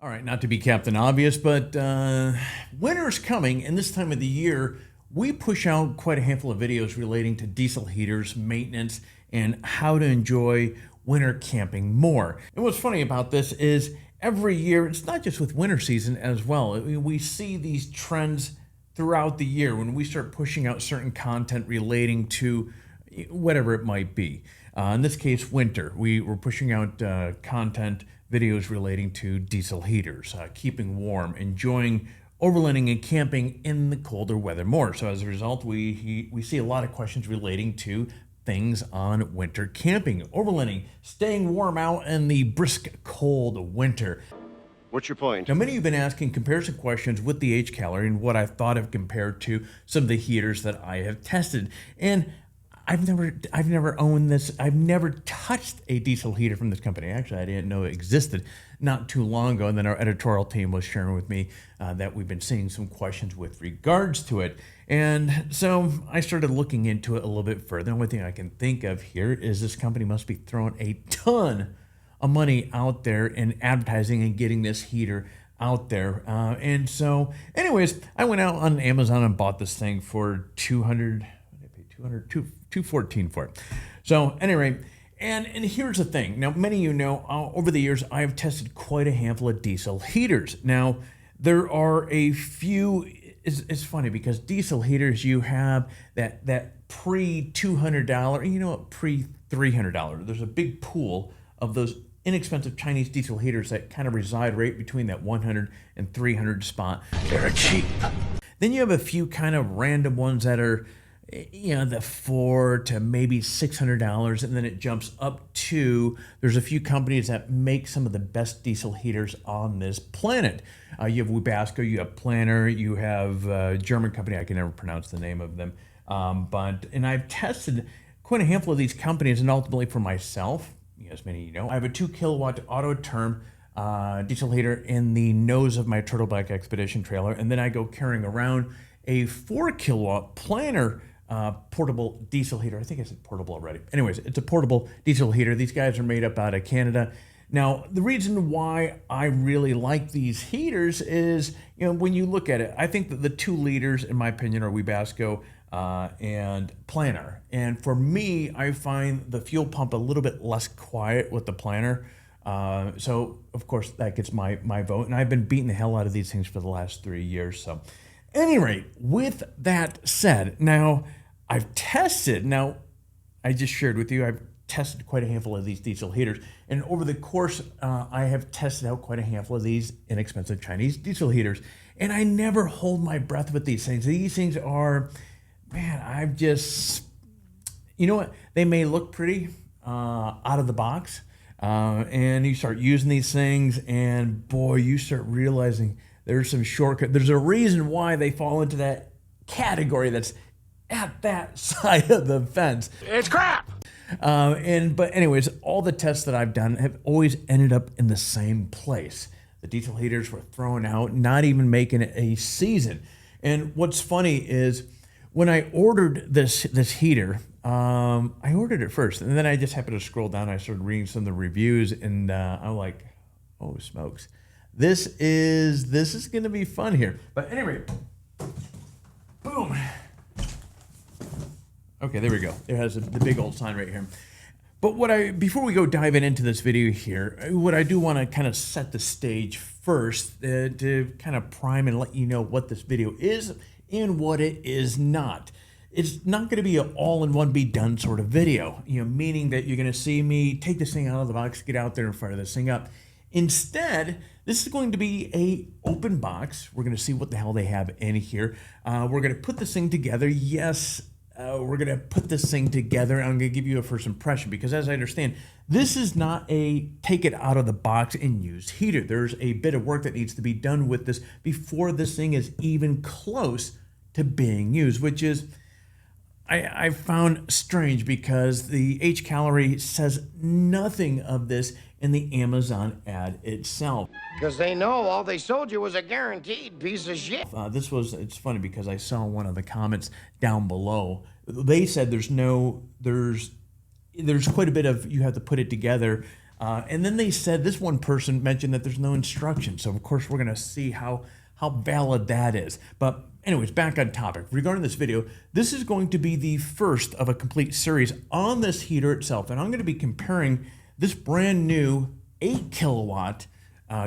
All right, not to be Captain Obvious, but winter's coming, and this time of the year, we push out quite a handful of videos relating to diesel heaters, maintenance, and how to enjoy winter camping more. And what's funny about this is every year, it's not just with winter season as well. We see these trends throughout the year when we start pushing out certain content relating to whatever it might be. In this case, winter. We were pushing out content, videos relating to diesel heaters, keeping warm, enjoying overlanding and camping in the colder weather more. So as a result, we see a lot of questions relating to things on winter camping, overlanding, staying warm out in the brisk cold winter. What's your point? Now, many of you have been asking comparison questions with the HCALORY and what I thought of compared to some of the heaters that I have tested. And I've never owned this. I've never touched a diesel heater from this company. Actually, I didn't know it existed not too long ago. And then our editorial team was sharing with me that we've been seeing some questions with regards to it. And so I started looking into it a little bit further. The only thing I can think of here is this company must be throwing a ton of money out there in advertising and getting this heater out there. And so anyways, I went out on Amazon and bought this thing for $214 for it. So anyway, and here's the thing. Now, many of you know, over the years, I've tested quite a handful of diesel heaters. Now, there are a few, it's funny because diesel heaters, you have that pre-$200, you know what, pre-$300. There's a big pool of those inexpensive Chinese diesel heaters that kind of reside right between that 100 and 300 spot. They're cheap. Then you have a few kind of random ones that are, you know, the $400 to maybe $600, and then it jumps up to, there's a few companies that make some of the best diesel heaters on this planet. You have Webasto, you have Planner, you have a German company, I can never pronounce the name of them, and I've tested quite a handful of these companies, and ultimately for myself, as many of you know, I have a 2 kilowatt auto term diesel heater in the nose of my Turtleback Expedition trailer, and then I go carrying around a 4 kilowatt Planner portable diesel heater. I think I said portable already. Anyways, it's a portable diesel heater. These guys are made up out of Canada. Now, the reason why I really like these heaters is, you know, when you look at it, I think that the 2 leaders, in my opinion, are Webasto and Planner. And for me, I find the fuel pump a little bit less quiet with the Planner. So, of course, that gets my vote. And I've been beating the hell out of these things for the last 3 years. So, at any rate, with that said, now I've tested, now I just shared with you, I've tested quite a handful of these diesel heaters. And over the course, I have tested out quite a handful of these inexpensive Chinese diesel heaters. And I never hold my breath with these things. These things are, man, I've just, you know what? They may look pretty out of the box. And you start using these things and boy, you start realizing there's some shortcut. There's a reason why they fall into that category that's at that side of the fence. It's crap. But anyways, all the tests that I've done have always ended up in the same place. The diesel heaters were thrown out, not even making it a season. And what's funny is when I ordered this heater, I ordered it first, and then I just happened to scroll down. I started reading some of the reviews, and I'm like, oh smokes. This is going to be fun here. But anyway, boom. Okay, there we go. It has the big old sign right here. But before we go diving into this video here, what I do want to kind of set the stage first to kind of prime and let you know what this video is and what it is not. It's not going to be an all-in-one be-done sort of video, you know, meaning that you're going to see me take this thing out of the box, get out there and fire this thing up. Instead, this is going to be a open box. We're going to see what the hell they have in here. We're going to put this thing together. Yes, we're going to put this thing together. I'm going to give you a first impression because as I understand, this is not a take it out of the box and use heater. There's a bit of work that needs to be done with this before this thing is even close to being used, which is I found strange because the HCALORY says nothing of this in the Amazon ad itself. Because they know all they sold you was a guaranteed piece of shit. It's funny because I saw one of the comments down below. They said there's quite a bit of, you have to put it together And then they said, this one person mentioned that there's no instructions. So of course we're going to see how valid that is. But anyways, back on topic. Regarding this video, this is going to be the first of a complete series on this heater itself. And I'm going to be comparing this brand new 8 kilowatt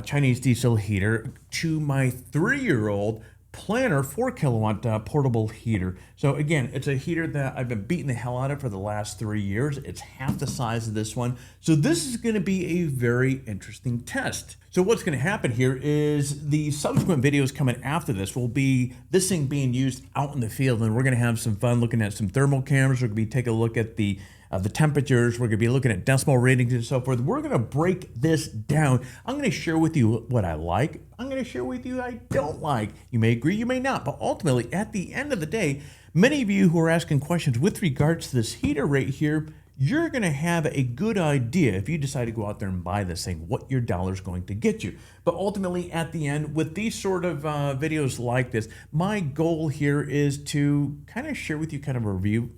Chinese diesel heater to my 3-year-old Planner 4 kilowatt portable heater. So again, it's a heater that I've been beating the hell out of for the last 3 years. It's half the size of this one. So this is going to be a very interesting test. So what's going to happen here is the subsequent videos coming after this will be this thing being used out in the field, and we're going to have some fun looking at some thermal cameras. We're going to be taking a look at the temperatures. We're going to be looking at decimal ratings and so forth. We're going to break this down. I'm going to share with you what I like. I'm going to share with you what I don't like. You may agree, you may not, but ultimately, at the end of the day, many of you who are asking questions with regards to this heater right here, you're going to have a good idea if you decide to go out there and buy this thing, what your dollar's going to get you. But ultimately, at the end, with these sort of videos like this, my goal here is to kind of share with you kind of a review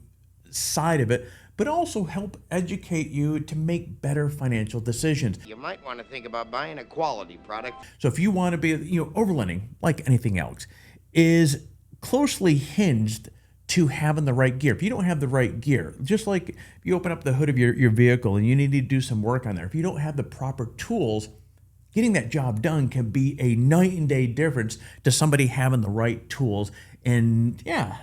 side of it, but also help educate you to make better financial decisions. You might want to think about buying a quality product. So if you want to be, overlanding, like anything else, is closely hinged to having the right gear. If you don't have the right gear, just like if you open up the hood of your vehicle and you need to do some work on there, if you don't have the proper tools, getting that job done can be a night and day difference to somebody having the right tools. And yeah,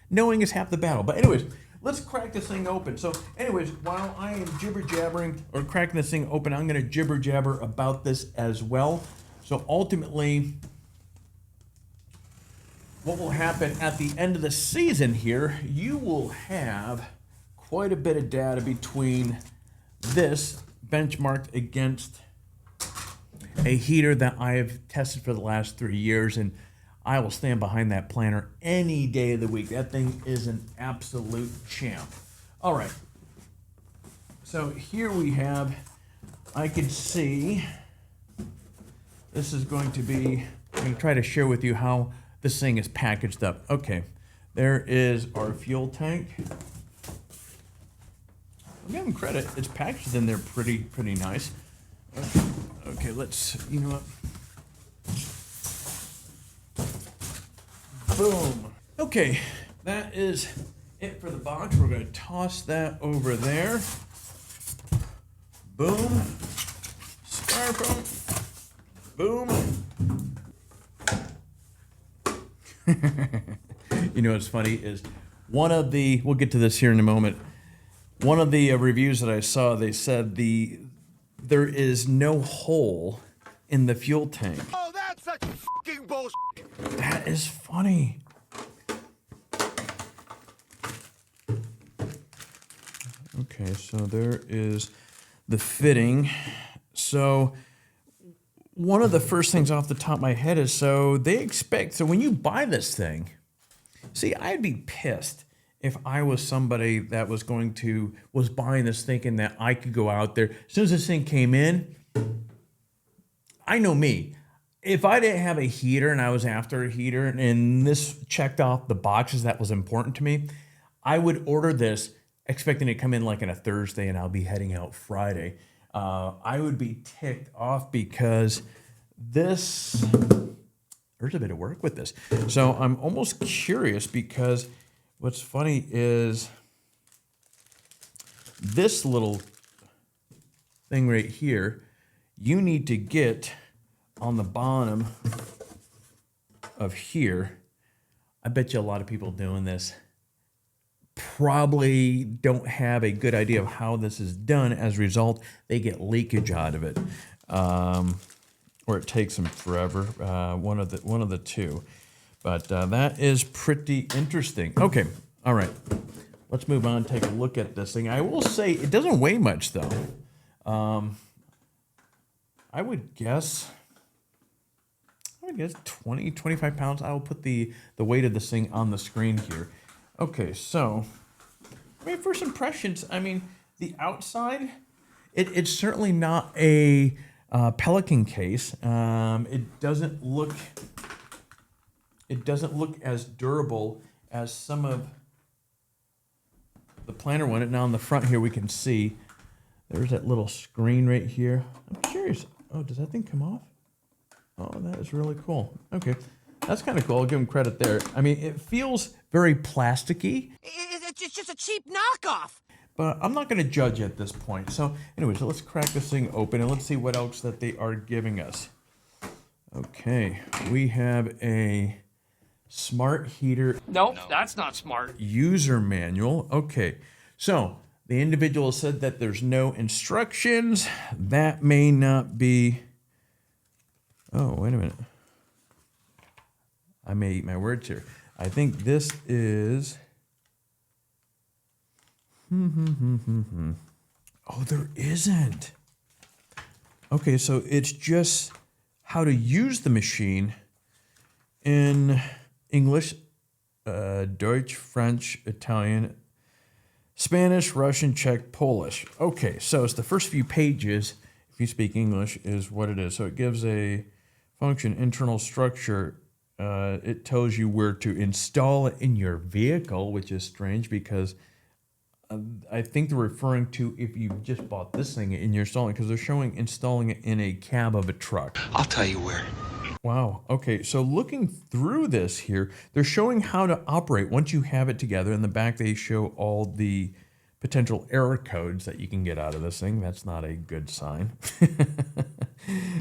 knowing is half the battle. But anyways, let's crack this thing open. So anyways, while I am jibber-jabbering or cracking this thing open, I'm going to jibber-jabber about this as well. So ultimately, what will happen at the end of the season here, you will have quite a bit of data between this benchmarked against a heater that I have tested for the last 3 years, and I will stand behind that planner any day of the week. That thing is an absolute champ. All right. So here we have, I can see, this is going to be, I'm going to try to share with you how this thing is packaged up. Okay. There is our fuel tank. I'll give them credit. It's packaged in there pretty nice. Okay, let's, you know what? Boom. Okay, that is it for the box. We're going to toss that over there. Boom. Styrofoam. Boom. You know what's funny is one of the, we'll get to this here in a moment, one of the reviews that I saw, they said there is no hole in the fuel tank. Oh, that's such fucking bullshit. That is funny. Okay, so there is the fitting. So one of the first things off the top of my head is, so when you buy this thing, see, I'd be pissed if I was somebody that was buying this thinking that I could go out there. As soon as this thing came in, I know me. If I didn't have a heater and I was after a heater and this checked off the boxes that was important to me, I would order this expecting it to come in like on a Thursday and I'll be heading out Friday. I would be ticked off because there's a bit of work with this. So I'm almost curious because what's funny is this little thing right here, you need to get on the bottom of here. I bet you a lot of people doing this probably don't have a good idea of how this is done. As a result, they get leakage out of it, or it takes them forever. One of the two. But that is pretty interesting. Okay, all right. Let's move on and take a look at this thing. I will say it doesn't weigh much, though. I would guess 20, 25 pounds. I will put the weight of this thing on the screen here. Okay, so, I mean, first impressions, I mean, the outside, it's certainly not a Pelican case. It doesn't look as durable as some of the planner one. Now on the front here we can see There's that little screen right here. I'm curious. Oh, does that thing come off? Oh, that is really cool. Okay, that's kind of cool. I'll give them credit there. I mean, it feels very plasticky. It's just a cheap knockoff. But I'm not going to judge at this point. So anyway, so let's crack this thing open and let's see what else that they are giving us. Okay, we have a smart heater. Nope, that's not smart. User manual. Okay, so the individual said that there's no instructions. That may not be... Oh, wait a minute. I may eat my words here. I think this is... Oh, there isn't. Okay, so it's just how to use the machine in English, Deutsch, French, Italian, Spanish, Russian, Czech, Polish. Okay, so it's the first few pages, if you speak English, is what it is. So it gives a function, internal structure. It tells you where to install it in your vehicle, which is strange because I think they're referring to if you just bought this thing and you're installing it, because they're showing installing it in a cab of a truck. I'll tell you where. Wow. Okay, so looking through this here, they're showing how to operate once you have it together. In the back, they show all the potential error codes that you can get out of this thing. That's not a good sign.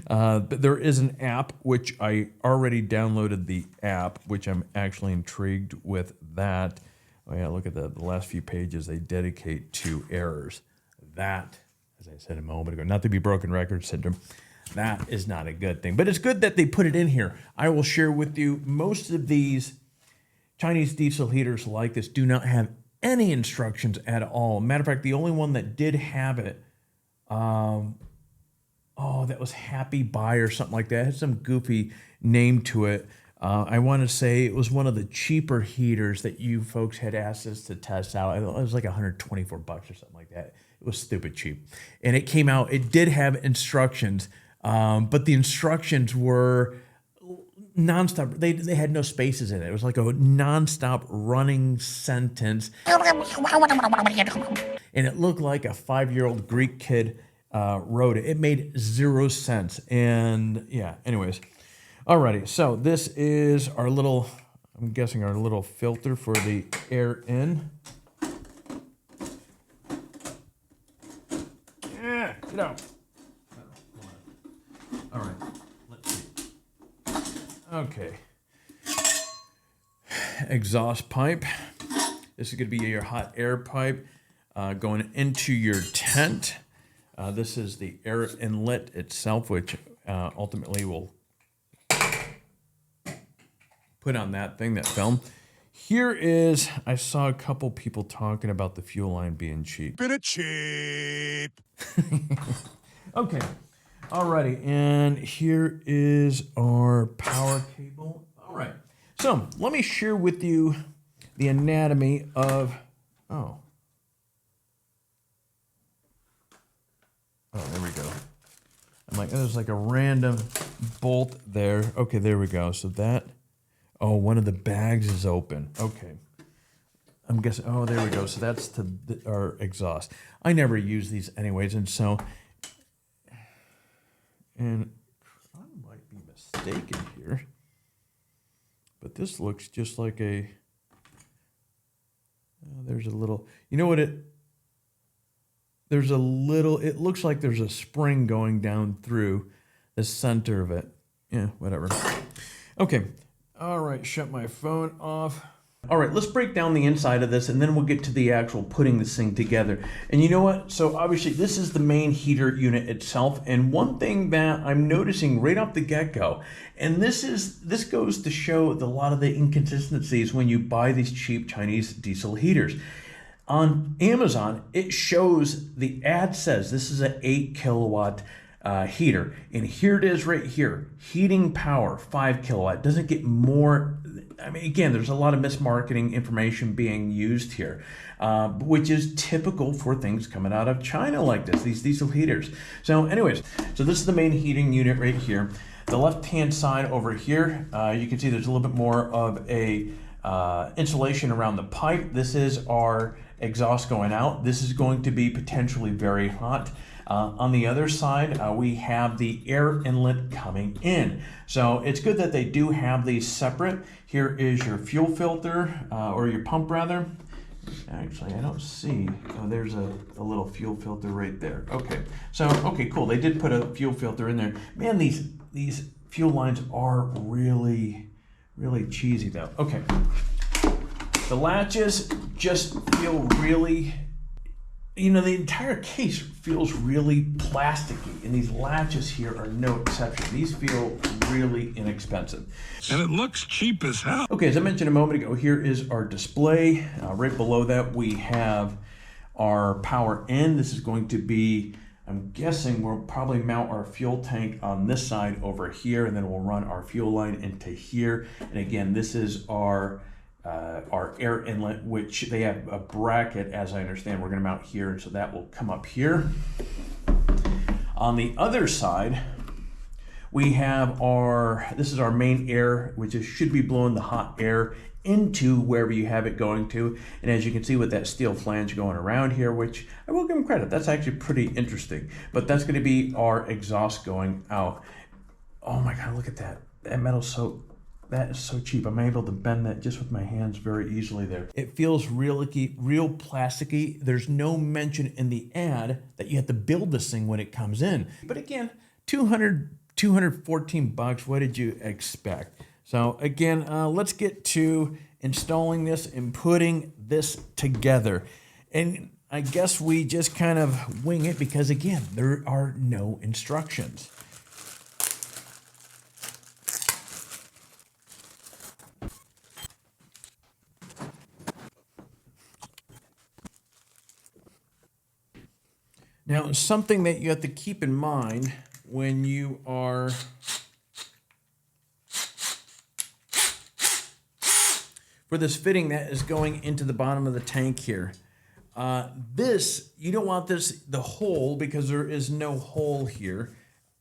But there is an app, which I already downloaded the app, which I'm actually intrigued with that. Oh yeah, look at the last few pages they dedicate to errors. That, as I said a moment ago, not to be broken record syndrome, that is not a good thing. But it's good that they put it in here. I will share with you, most of these Chinese diesel heaters like this do not have any instructions at all. Matter of fact, the only one that did have it, that was Happy Buy or something like that. It had some goofy name to it. I want to say it was one of the cheaper heaters that you folks had asked us to test out. It was like $124 or something like that. It was stupid cheap. And it came out, it did have instructions, but the instructions were nonstop. They had no spaces in it. It was like a nonstop running sentence. And it looked like a 5-year-old Greek kid wrote it. It made zero sense. And yeah, anyways. Alrighty, so this is our little, I'm guessing our little filter for the air in. Yeah, get out. All right, let's see. Okay. Exhaust pipe. This is going to be your hot air pipe going into your tent. This is the air inlet itself, which ultimately will put on that thing, that film. Here is, I saw a couple people talking about the fuel line being cheap. Been a cheap. Okay, alrighty, and here is our power cable. All right, so let me share with you the anatomy of, oh, there we go. I'm like, there's like a random bolt there. Okay, there we go. So that, oh, one of the bags is open. Okay. I'm guessing, oh, there we go. So that's to our exhaust. I never use these anyways, and so, and I might be mistaken here, but this looks just like a, there's a little, you know what there's a little, it looks like there's a spring going down through the center of it. Yeah, whatever. Okay. All right, shut my phone off. All right, let's break down the inside of this, and then we'll get to the actual putting this thing together. And you know what? So obviously this is the main heater unit itself, and one thing that I'm noticing right off the get-go, and this goes to show a lot of the inconsistencies when you buy these cheap Chinese diesel heaters. On Amazon, it shows, the ad says this is an 8 kilowatt heater, and here it is right here, heating power 5 kilowatt. Doesn't get more. I mean, again, there's a lot of mismarketing information being used here, which is typical for things coming out of China like this, these diesel heaters. So anyways, so this is the main heating unit right here. The left-hand side over here, you can see there's a little bit more of a insulation around the pipe. This is our exhaust going out. This is going to be potentially very hot. On the other side, we have the air inlet coming in. So it's good that they do have these separate. Here is your fuel filter, or your pump rather. Actually, I don't see. Oh, there's a little fuel filter right there. Okay, so okay, cool. They did put a fuel filter in there. Man, these fuel lines are really cheesy though. Okay, the latches just feel really, the entire case feels really plasticky, and these latches here are no exception. These feel really inexpensive. And it looks cheap as hell. Okay, as I mentioned a moment ago, here is our display. Right below that, we have our power end. This is going to be, I'm guessing we'll probably mount our fuel tank on this side over here, and then we'll run our fuel line into here. And again, this is our air inlet, which they have a bracket, as I understand, we're going to mount here, and so that will come up here. On the other side, we have this is our main air, which should be blowing the hot air into wherever you have it going to. And as you can see with that steel flange going around here, which I will give them credit, that's actually pretty interesting. But that's going to be our exhaust going out. Oh my God, look at that. That metal's that is so cheap. I'm able to bend that just with my hands very easily there. It feels real plasticky. There's no mention in the ad that you have to build this thing when it comes in. But again, $214, what did you expect? So again, let's get to installing this and putting this together. And I guess we just kind of wing it because again, there are no instructions. Now, something that you have to keep in mind when you are for this fitting that is going into the bottom of the tank here. You don't want the hole, because there is no hole here.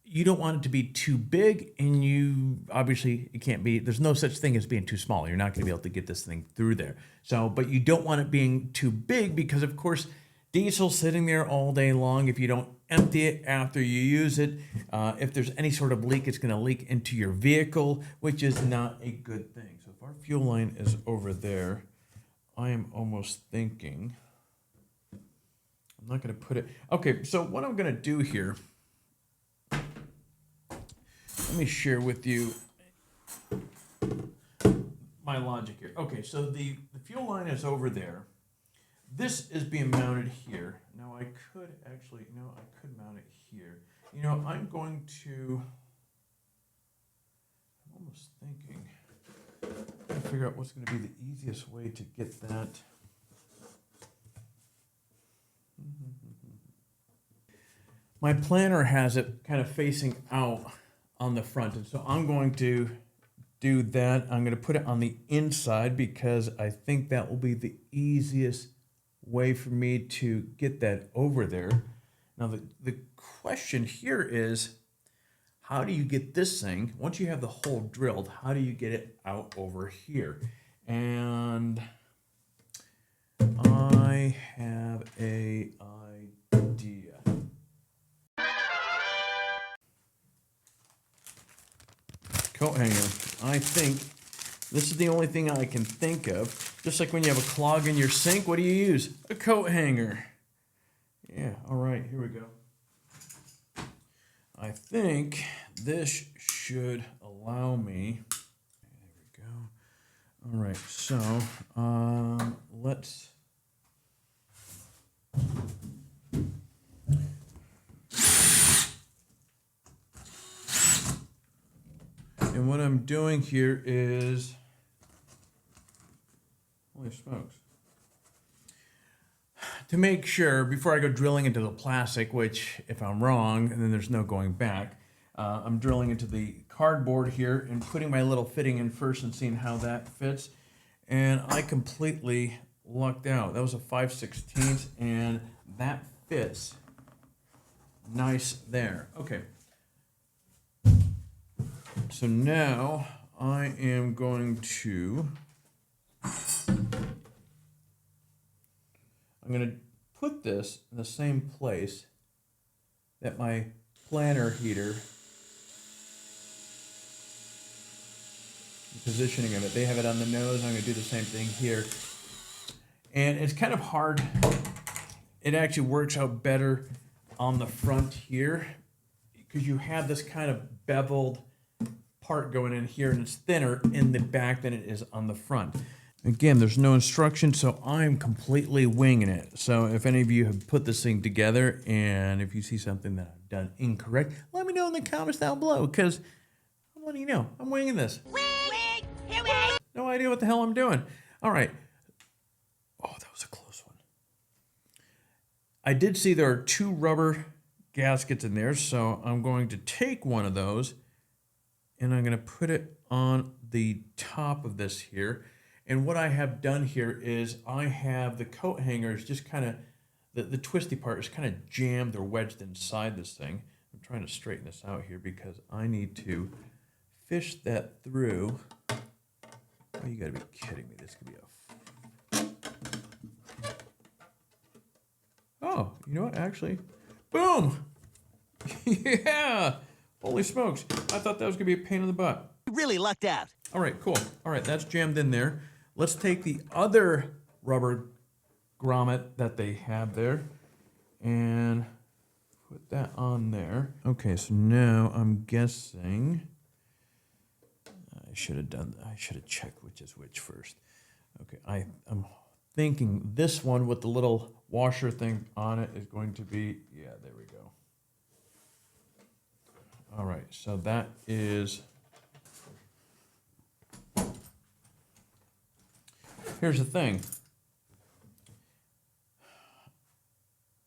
You don't want it to be too big, and obviously it can't be, there's no such thing as being too small. You're not going to be able to get this thing through there. So, but you don't want it being too big because of course, diesel sitting there all day long. If you don't empty it after you use it, if there's any sort of leak, it's going to leak into your vehicle, which is not a good thing. So if our fuel line is over there, I am almost thinking, I'm not going to put it. Okay, so what I'm going to do here, let me share with you my logic here. Okay, so the fuel line is over there. This is being mounted here. Now I could mount it here. I'm going to, I'm almost thinking, trying to figure out what's going to be the easiest way to get that. My planner has it kind of facing out on the front, and so I'm going to do that. I'm going to put it on the inside because I think that will be the easiest way for me to get that over there. Now the question here is, how do you get this thing, once you have the hole drilled, how do you get it out over here? And I have a idea. Coat hanger. I think this is the only thing I can think of. Just like when you have a clog in your sink, what do you use? A coat hanger. Yeah, all right, here we go. I think this should allow me. There we go. All right, so let's. And what I'm doing here is, holy smokes, to make sure before I go drilling into the plastic, which if I'm wrong, then there's no going back, I'm drilling into the cardboard here and putting my little fitting in first and seeing how that fits. And I completely lucked out. That was a 5/16, and that fits nice there. Okay. So now I am going to I'm going to put this in the same place that my planner heater, positioning of it, they have it on the nose. I'm going to do the same thing here. And it's kind of hard. It actually works out better on the front here because you have this kind of beveled part going in here, and it's thinner in the back than it is on the front. Again, there's no instruction, so I'm completely winging it. So if any of you have put this thing together and if you see something that I've done incorrect, let me know in the comments down below, because I'm letting you know I'm winging this. No idea what the hell I'm doing. All right. Oh, that was a close one. I did see there are 2 rubber gaskets in there, so I'm going to take one of those and I'm going to put it on the top of this here. And what I have done here is I have the coat hangers just kind of, the twisty part is kind of jammed or wedged inside this thing. I'm trying to straighten this out here because I need to fish that through. Oh, you gotta be kidding me. This could be a... Oh, you know what? Actually, boom! Yeah! Holy smokes. I thought that was gonna be a pain in the butt. You really lucked out. All right, cool. All right, that's jammed in there. Let's take the other rubber grommet that they have there and put that on there. Okay, so now I'm guessing I should have checked which is which first. Okay, I'm thinking this one with the little washer thing on it is going to be, yeah, there we go. All right, so that is... Here's the thing.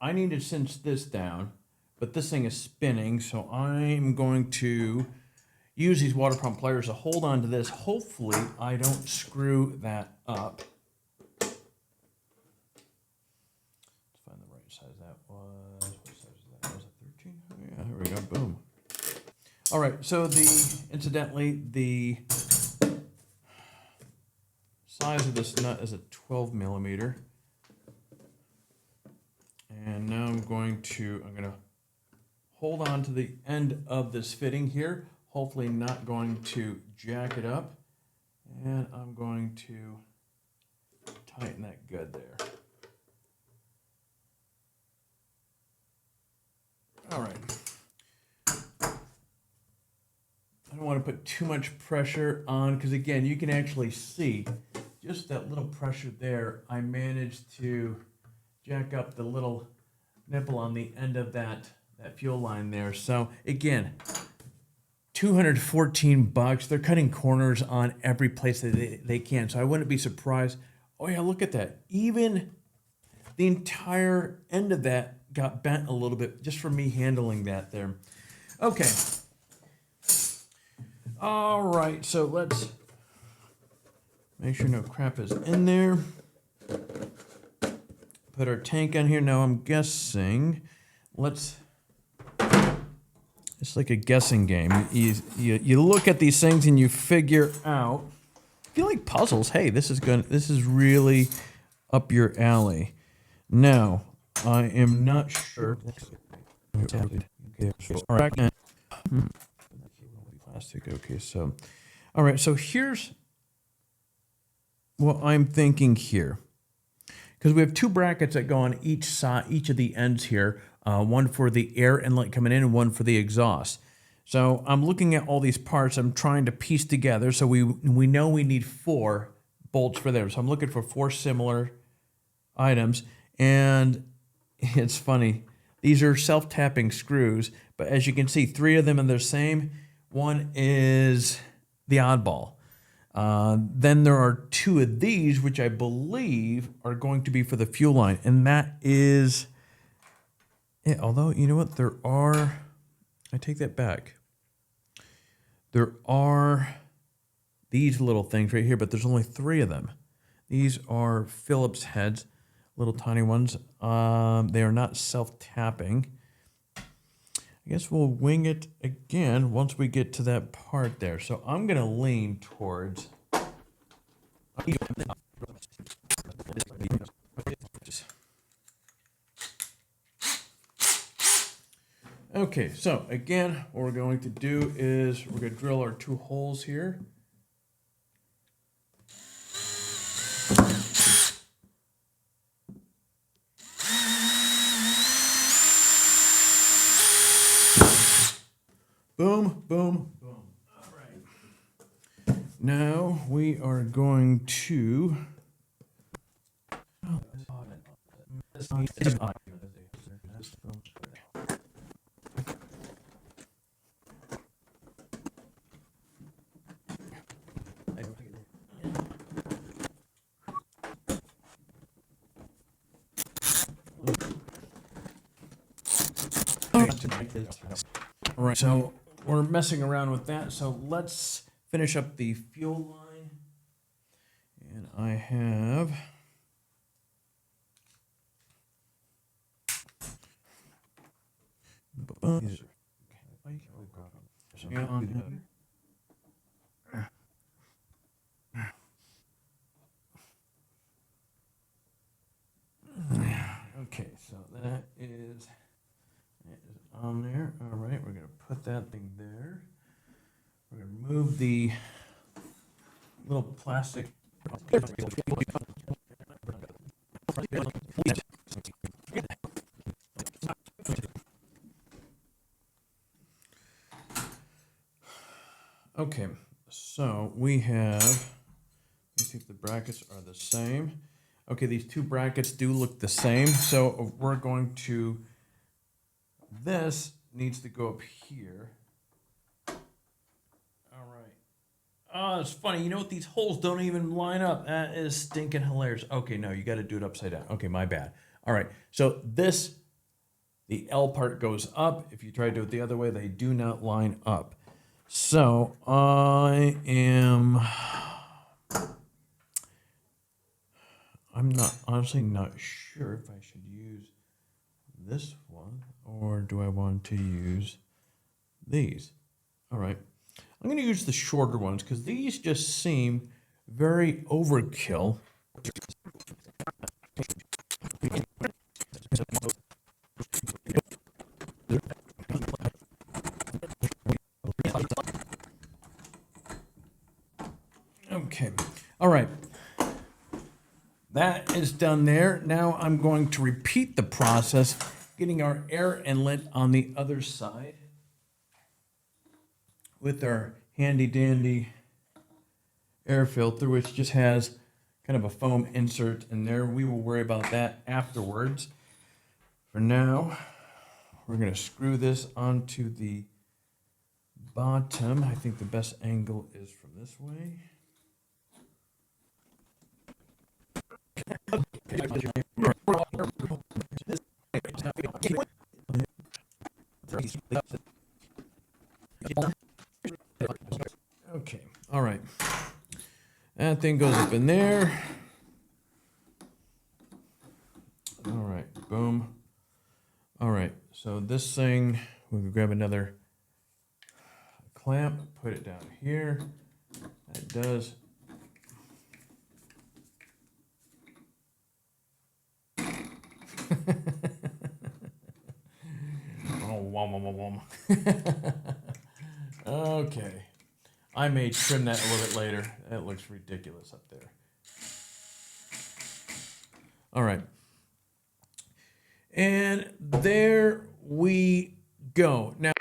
I need to cinch this down, but this thing is spinning, so I'm going to use these water pump pliers to hold on to this. Hopefully, I don't screw that up. Let's find the right size that was. What size was that? Was it 13? Oh, yeah, here we go. Boom. All right, so incidentally, the size of this nut is a 12 millimeter. And now I'm going to hold on to the end of this fitting here, hopefully not going to jack it up. And I'm going to tighten that good there. All right. I don't want to put too much pressure on because, again, you can actually see just that little pressure there. I managed to jack up the little nipple on the end of that fuel line there. So, again, $214. They're cutting corners on every place that they can. So I wouldn't be surprised. Oh, yeah, look at that. Even the entire end of that got bent a little bit just from me handling that there. Okay. All right, so let's make sure no crap is in there. Put our tank on here. Now I'm guessing, it's like a guessing game. You look at these things and you figure out. If you like puzzles, hey, this is really up your alley. Now, I am not sure. All right. Plastic. Okay, so, all right. So here's what I'm thinking here, because we have 2 brackets that go on each side, each of the ends here. One for the air inlet coming in, and one for the exhaust. So I'm looking at all these parts. I'm trying to piece together. So we know we need 4 bolts for there. So I'm looking for 4 similar items, and it's funny. These are self-tapping screws, but as you can see, 3 of them are the same. One is the oddball. Then there are 2 of these, which I believe are going to be for the fuel line. And that is it. Although, you know what? I take that back. There are these little things right here, but there's only 3 of them. These are Phillips heads, little tiny ones. They are not self-tapping. I guess we'll wing it again once we get to that part there. So I'm going to lean towards... Okay, so again, what we're going to do is we're going to drill our 2 holes here. Boom, boom, boom. All right. Now we are going to. All right, so we're messing around with that. So let's finish up the fuel line. And I have. Okay, so that is on there. All right, we're going to put that thing there. We're going to remove the little plastic. Okay, so we have, let's see if the brackets are the same. Okay, these 2 brackets do look the same, so we're going to, this needs to go up here. All right. Oh, it's funny. You know what? These holes don't even line up. That is stinking hilarious. Okay, no, you got to do it upside down. Okay, my bad. All right, so this, the L part goes up. If you try to do it the other way, they do not line up. So I'm honestly not sure if I should use this one or do I want to use these. All right, I'm going to use the shorter ones because these just seem very overkill. Okay, all right. That is done there. Now I'm going to repeat the process, getting our air inlet on the other side with our handy dandy air filter, which just has kind of a foam insert in there. We will worry about that afterwards. For now, we're going to screw this onto the bottom. I think the best angle is from this way. Okay, all right. That thing goes up in there. All right, boom. All right, so this thing, we can grab another clamp, put it down here. That does. Okay. I may trim that a little bit later. That looks ridiculous up there. All right. And there we go. Now,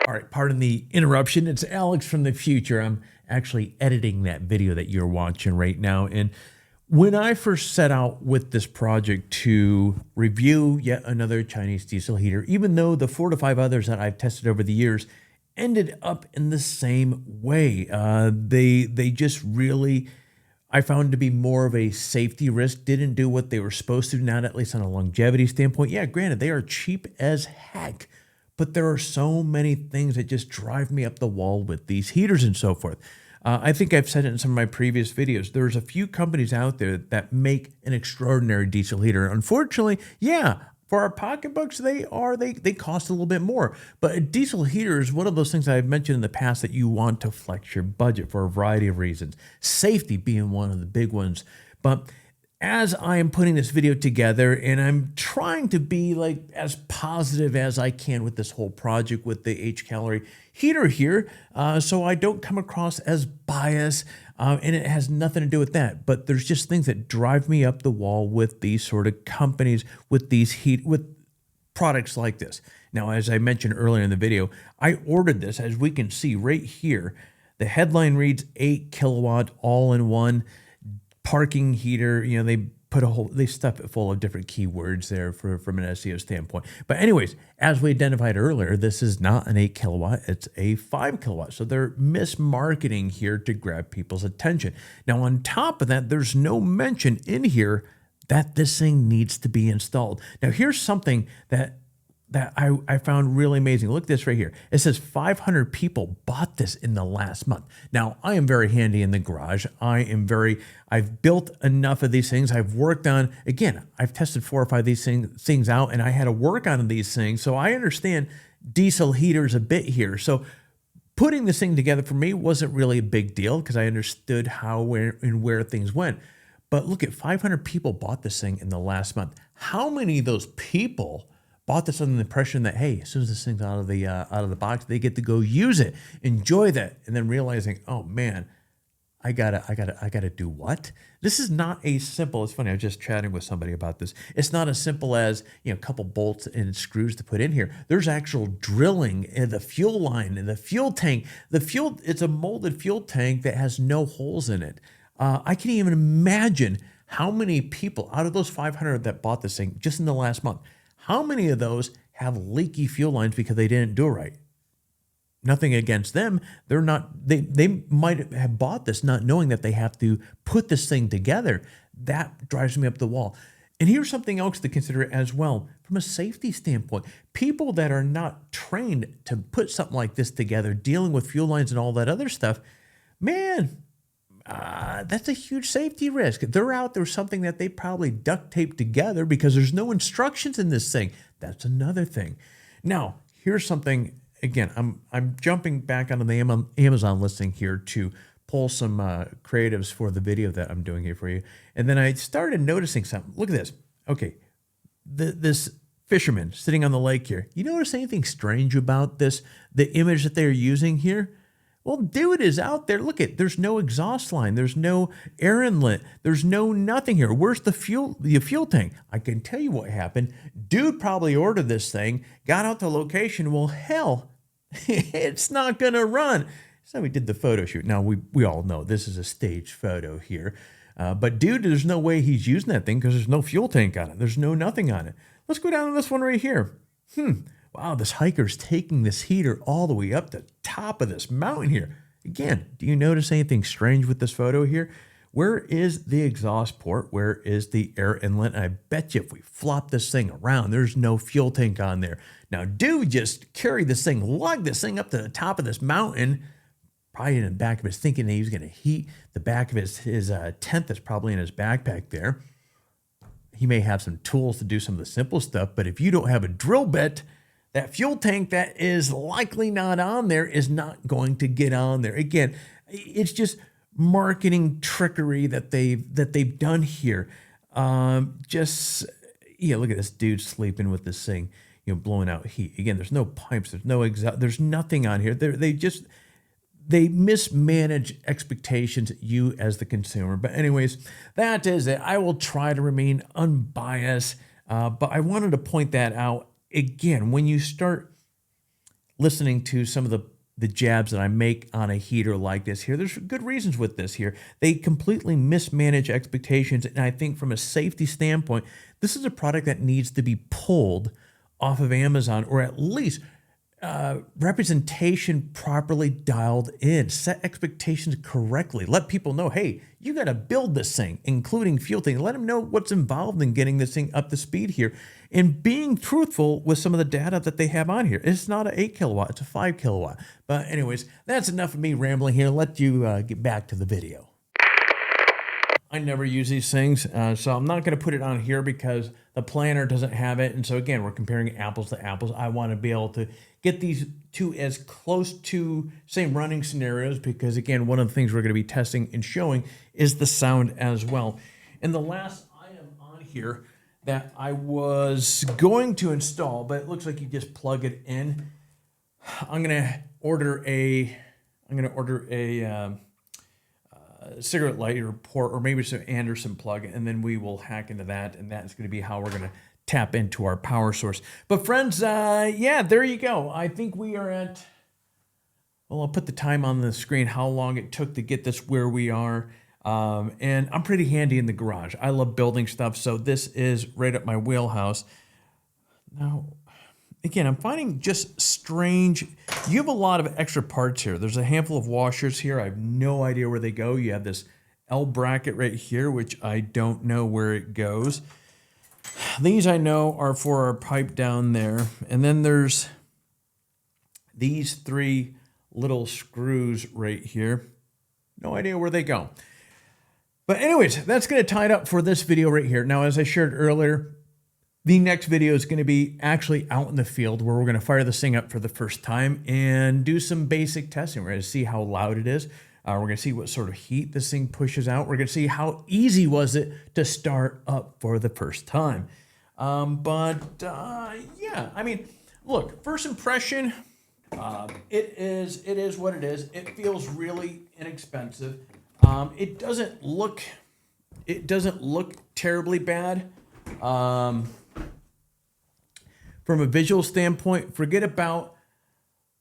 all right, pardon the interruption. It's Alex from the future. I'm actually editing that video that you're watching right now. And when I first set out with this project to review yet another Chinese diesel heater, even though the 4 to 5 others that I've tested over the years ended up in the same way, they just really, I found to be more of a safety risk, didn't do what they were supposed to, not at least on a longevity standpoint. Yeah, granted, they are cheap as heck, but there are so many things that just drive me up the wall with these heaters and so forth. I think I've said it in some of my previous videos. There's a few companies out there that make an extraordinary diesel heater. Unfortunately, yeah, for our pocketbooks, they cost a little bit more. But a diesel heater is one of those things that I've mentioned in the past that you want to flex your budget for a variety of reasons. Safety being one of the big ones. But as I am putting this video together, and I'm trying to be like as positive as I can with this whole project with the HCALORY heater here, so I don't come across as biased, and it has nothing to do with that. But there's just things that drive me up the wall with these sort of companies, with these with products like this. Now, as I mentioned earlier in the video, I ordered this, as we can see right here. The headline reads 8 kilowatt all-in-one parking heater. You know, they stuff it full of different keywords there from an SEO standpoint. But anyways, as we identified earlier, this is not an 8 kilowatt, it's a 5 kilowatt. So they're mismarketing here to grab people's attention. Now, on top of that, there's no mention in here that this thing needs to be installed. Now, here's something that I found really amazing. Look at this right here. It says 500 people bought this in the last month. Now, I am very handy in the garage. I've built enough of these things. I've worked on, again, I've tested 4 or 5 of these things out, and I had to work on these things. So I understand diesel heaters a bit here. So putting this thing together for me wasn't really a big deal because I understood how, where things went. But look at 500 people bought this thing in the last month. How many of those people bought this under the impression that, hey, as soon as this thing's out of the box, they get to go use it, enjoy that, and then realizing, oh man, I gotta do what? This is not a simple. It's funny. I was just chatting with somebody about this. It's not as simple as, you know, a couple bolts and screws to put in here. There's actual drilling in the fuel line and the fuel tank. It's a molded fuel tank that has no holes in it. I can't even imagine how many people out of those 500 that bought this thing just in the last month, how many of those have leaky fuel lines because they didn't do it right? Nothing against them. They might have bought this not knowing that they have to put this thing together. That drives me up the wall. And here's something else to consider as well from a safety standpoint. People that are not trained to put something like this together, dealing with fuel lines and all that other stuff, man, that's a huge safety risk. They're out there something that they probably duct taped together because there's no instructions in this thing. That's another thing. Now, here's something, again, I'm jumping back onto the Amazon listing here to pull some creatives for the video that I'm doing here for you. And then I started noticing something. Look at this. Okay, this fisherman sitting on the lake here. You notice anything strange about this, the image that they're using here? Well, dude is out there. Look at, there's no exhaust line. There's no air inlet. There's no nothing here. Where's the fuel tank? I can tell you what happened. Dude probably ordered this thing, got out to location. Well, hell, it's not going to run. So we did the photo shoot. Now, we all know this is a staged photo here. But dude, there's no way he's using that thing because there's no fuel tank on it. There's no nothing on it. Let's go down to this one right here. Wow, this hiker's taking this heater all the way up the top of this mountain here. Again, do you notice anything strange with this photo here? Where is the exhaust port? Where is the air inlet? And I bet you if we flop this thing around, there's no fuel tank on there. Now, dude just carried this thing, lugged this thing up to the top of this mountain, probably in the back of his, thinking that he was going to heat the back of his tent that's probably in his backpack there. He may have some tools to do some of the simple stuff, but if you don't have a drill bit, that fuel tank that is likely not on there is not going to get on there. Again, it's just marketing trickery that they've done here. Look at this dude sleeping with this thing, blowing out heat. Again, there's no pipes, there's no exhaust, there's nothing on here. They mismanage expectations, you as the consumer. But anyways, that is it. I will try to remain unbiased, but I wanted to point that out. Again, when you start listening to some of the jabs that I make on a heater like this here, there's good reasons with this here. They completely mismanage expectations. And I think from a safety standpoint, this is a product that needs to be pulled off of Amazon, or at least representation properly dialed in, set expectations correctly, let people know, hey, you got to build this thing, including fuel tank. Let them know what's involved in getting this thing up to speed here and being truthful with some of the data that they have on here. It's not an 8 kilowatt, it's a 5 kilowatt. But anyways, that's enough of me rambling here. Let you get back to the video. I never use these things, so I'm not going to put it on here because the planner doesn't have it. And so again, we're comparing apples to apples. I want to be able to get these two as close to same running scenarios because again, one of the things we're going to be testing and showing is the sound as well. And the last here that I was going to install, but it looks like you just plug it in. I'm gonna order a cigarette lighter port, or maybe some Anderson plug, and then we will hack into that, and that's going to be how we're going to tap into our power source. But friends, yeah, there you go. I think we are at, well, I'll put the time on the screen, how long it took to get this where we are. And I'm pretty handy in the garage. I love building stuff, so this is right up my wheelhouse. Now, again, I'm finding just strange. You have a lot of extra parts here. There's a handful of washers here. I have no idea where they go. You have this L bracket right here, which I don't know where it goes. These I know are for our pipe down there. And then there's these 3 little screws right here. No idea where they go. But anyways, that's going to tie it up for this video right here. Now, as I shared earlier, the next video is going to be actually out in the field where we're going to fire this thing up for the first time and do some basic testing. We're going to see how loud it is. We're going to see what sort of heat this thing pushes out. We're going to see how easy was it to start up for the first time. Yeah, I mean, look, first impression, it is what it is. It feels really inexpensive. It doesn't look terribly bad. From a visual standpoint, forget about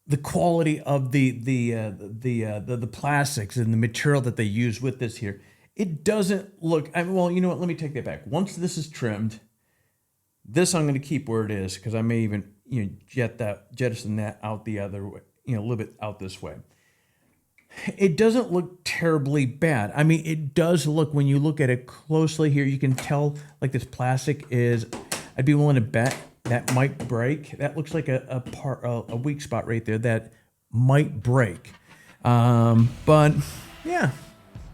the quality of the plastics and the material that they use with this here. It doesn't look, well, you know what? Let me take that back. Once this is trimmed, this I'm going to keep where it is, because I may even jettison that out the other way, a little bit out this way. It doesn't look terribly bad. I mean, it does look, when you look at it closely here, you can tell like this plastic is, I'd be willing to bet that might break. That looks like a weak spot right there that might break. But yeah,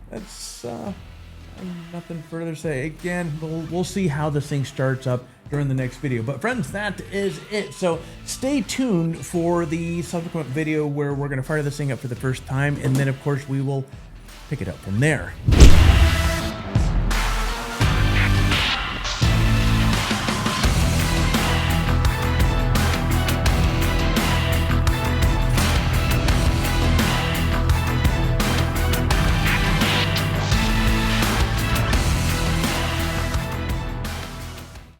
that's nothing further to say. Again, we'll see how this thing starts up during the next video. But friends, that is it. So stay tuned for the subsequent video where we're going to fire this thing up for the first time, and then of course we will pick it up from there.